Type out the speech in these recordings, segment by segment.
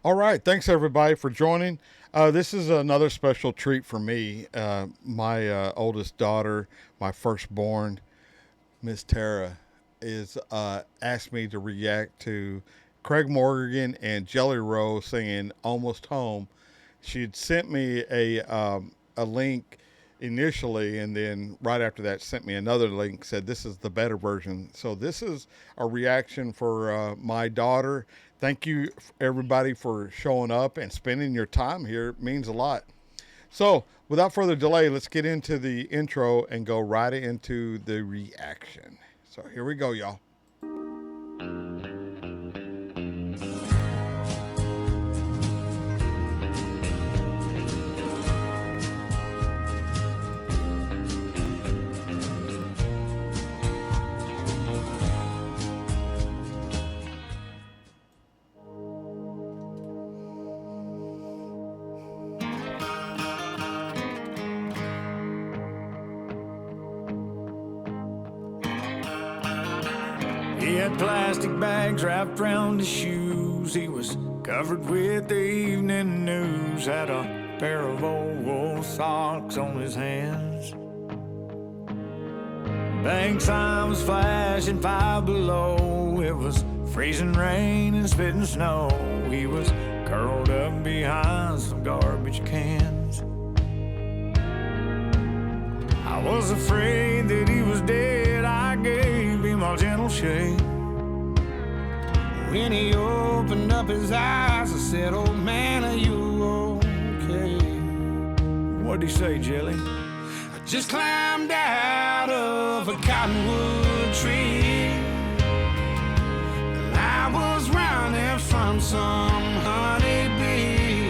All right. Thanks, everybody, for joining. This is another special treat for me. My oldest daughter, my firstborn, Miss Tara, is asked me to react to Craig Morgan and Jelly Roll singing "Almost Home." She'd sent me a link initially, and then right after that, sent me another link. Said this is the better version. So this is a reaction for my daughter. Thank you, everybody, for showing up and spending your time here. It means a lot. So, without further delay, let's get into the intro and go right into the reaction. So, here we go, y'all. He had plastic bags wrapped around his shoes. He was covered with the evening news. Had a pair of old wool socks on his hands. Bank sign was flashing 5 below. It was freezing rain and spitting snow. He was curled up behind some garbage cans. I was afraid that he was dead. I gave him a gentle shake. When he opened up his eyes, I said, "Old man, are you okay?" What'd he say, Jelly? I just climbed out of a cottonwood tree, and I was running from some honeybee,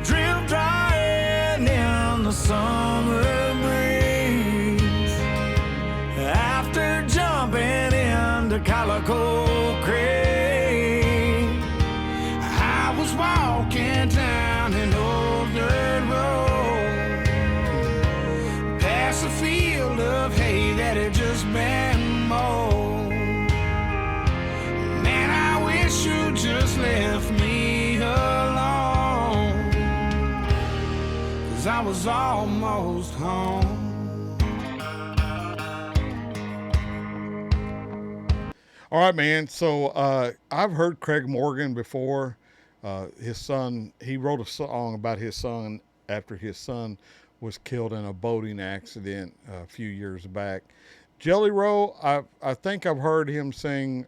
drip drying in the summer breeze. After jumping into Calico Creek, I was walking down an old dirt road, past a field of hay that had just been mowed. Man, I wish you just left me alone, 'cause I was almost home. All right, man. So, I've heard Craig Morgan before. His son, he wrote a song about his son after his son was killed in a boating accident a few years back. Jelly Roll, I think I've heard him sing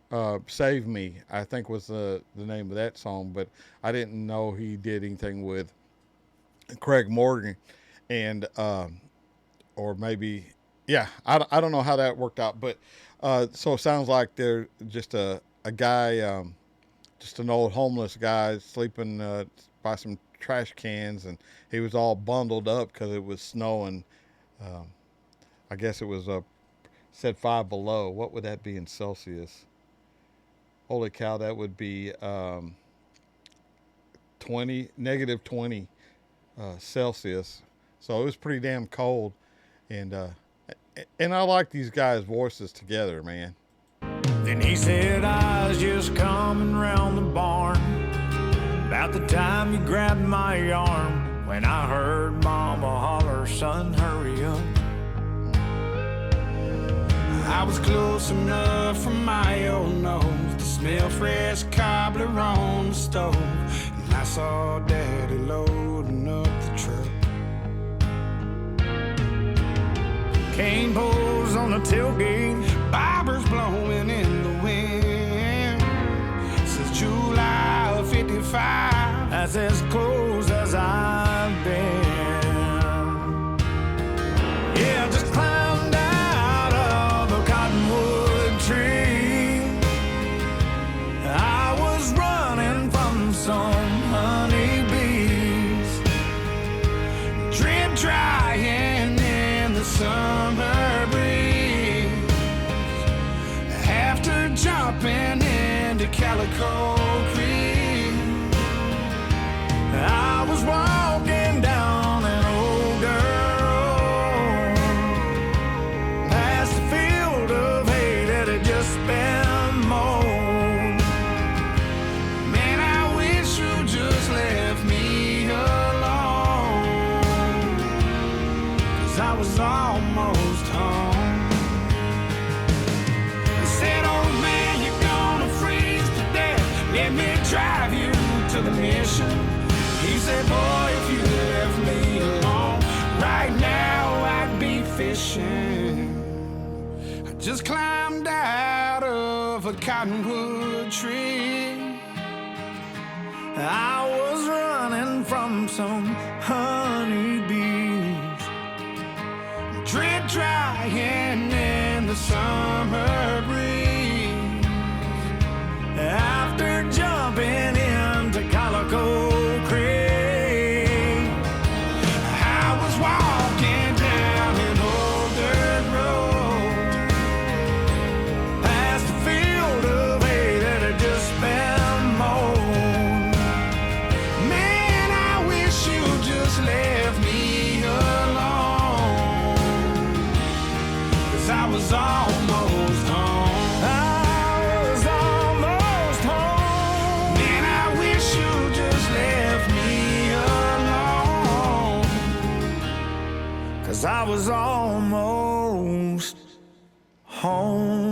"Save Me." I think was the name of that song, but I didn't know he did anything with Craig Morgan, and or maybe, yeah, I don't know how that worked out, but so it sounds like they're just a guy, just an old homeless guy sleeping by some trash cans, and he was all bundled up because it was snowing. Um, I guess it was said 5 below. What would that be in Celsius? Holy cow, that would be 20 -20 Celsius. So it was pretty damn cold, and I like these guys' voices together, man. Then he said, "I was just coming round the barn, about the time you grabbed my arm, when I heard Mama holler, 'Son, hurry up.' I was close enough for my old nose to smell fresh cobbler on the stove, and I saw Daddy loading up the truck. Cane poles on the tailgate, bobbers blowing in the wind. Since July of '55, that's as close as I've been. Yeah, I just climbed out of a cottonwood tree. I was running from some honeybees, drip drying in the summer breeze. After jumping into Calico Creek, I let me drive you to the mission. He said, boy, if you left me alone, right now I'd be fishing. I just climbed out of a cottonwood tree. I was running from some honeybees, drip drying in the summer breeze. After jumping into Calico Creek, I was walking down an old dirt road, past a field of hay that had just been mowed. Man, I wish you just left me alone, 'cause I was almost home. I was almost home. Man, I wish you just left me alone, 'cause I was almost home.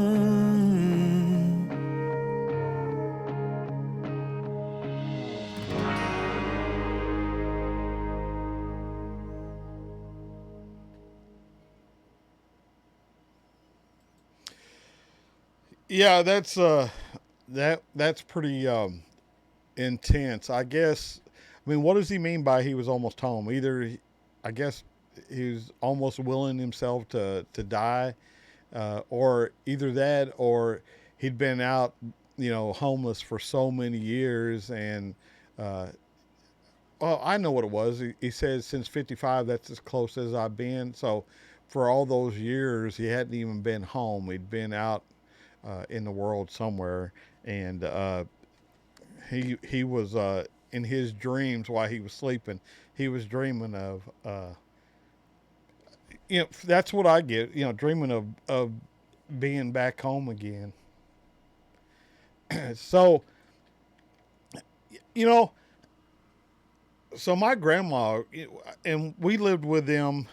Yeah, that's pretty intense. I guess. I mean, what does he mean by he was almost home? I guess he was almost willing himself to die, or either that, or he'd been out, homeless for so many years, and well, I know what it was. He says since '55, that's as close as I've been. So, for all those years, he hadn't even been home. He'd been out in the world somewhere, and he was in his dreams while he was sleeping. He was dreaming of that's what I get. Dreaming of being back home again. So you know, so my grandma, and we lived with them.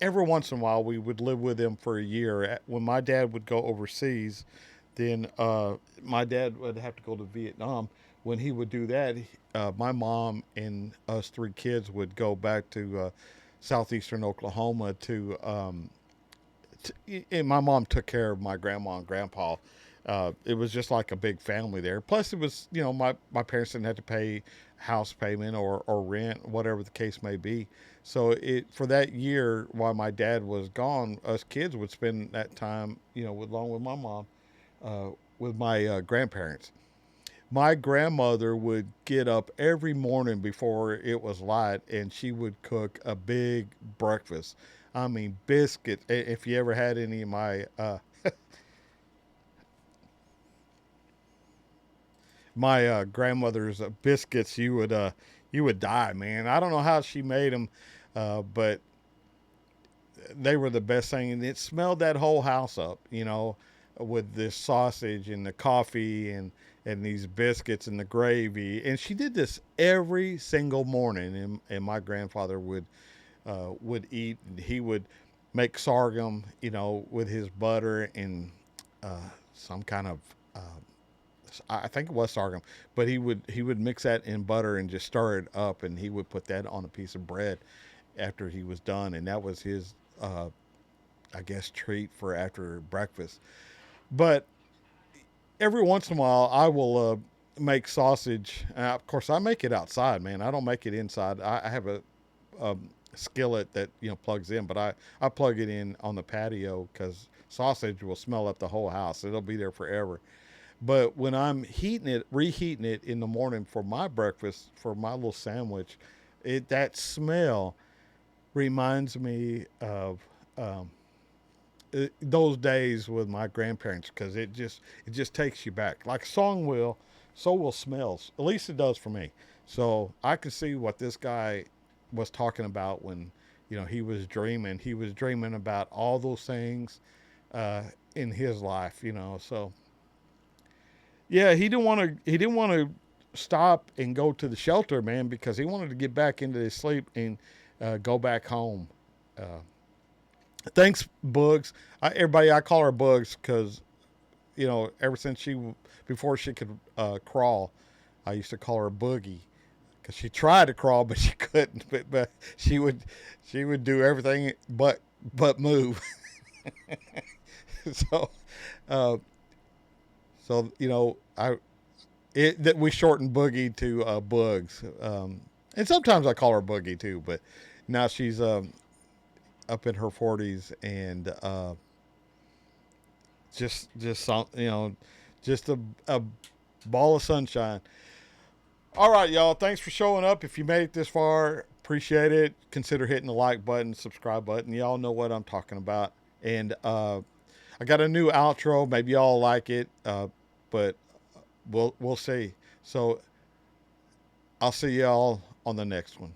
Every once in a while we would live with them for a year. When my dad would go overseas, then my dad would have to go to Vietnam. When he would do that, my mom and us three kids would go back to southeastern Oklahoma and my mom took care of my grandma and grandpa. It was just like a big family there. Plus, it was, my parents didn't have to pay house payment or rent, whatever the case may be. So for that year while my dad was gone, us kids would spend that time, along with my mom, with my grandparents. My grandmother would get up every morning before it was light, and she would cook a big breakfast. I mean, biscuits. If you ever had any of my grandmother's biscuits, you would die, man. I don't know how she made them, but they were the best thing, and it smelled that whole house up, with this sausage and the coffee and these biscuits and the gravy. And she did this every single morning, and my grandfather would eat. And he would make sorghum, with his butter and some kind of I think it was sorghum, but he would mix that in butter and just stir it up, and he would put that on a piece of bread after he was done, and that was his I guess treat for after breakfast. But every once in a while, I will make sausage. Of course, I make it outside, man. I don't make it inside. I have a skillet that plugs in, but I plug it in on the patio because sausage will smell up the whole house. It'll be there forever. But when I'm reheating it in the morning for my breakfast, for my little sandwich, that smell reminds me of those days with my grandparents, because it just takes you back. Like a song will, so will smells. At least it does for me. So I could see what this guy was talking about when he was dreaming. He was dreaming about all those things in his life. So. Yeah, he didn't want to stop and go to the shelter, man, because he wanted to get back into his sleep and go back home. Thanks, Bugs. Everybody, I call her Bugs because ever since before she could crawl, I used to call her Boogie because she tried to crawl but she couldn't. But she would do everything but move. so, uh, I it that we shortened Boogie to Bugs, and sometimes I call her Boogie too. But now she's up in her 40s and just some, just a ball of sunshine. All right, y'all. Thanks for showing up. If you made it this far, appreciate it. Consider hitting the like button, subscribe button. Y'all know what I'm talking about. And I got a new outro. Maybe y'all like it, but we'll see. So I'll see y'all on the next one.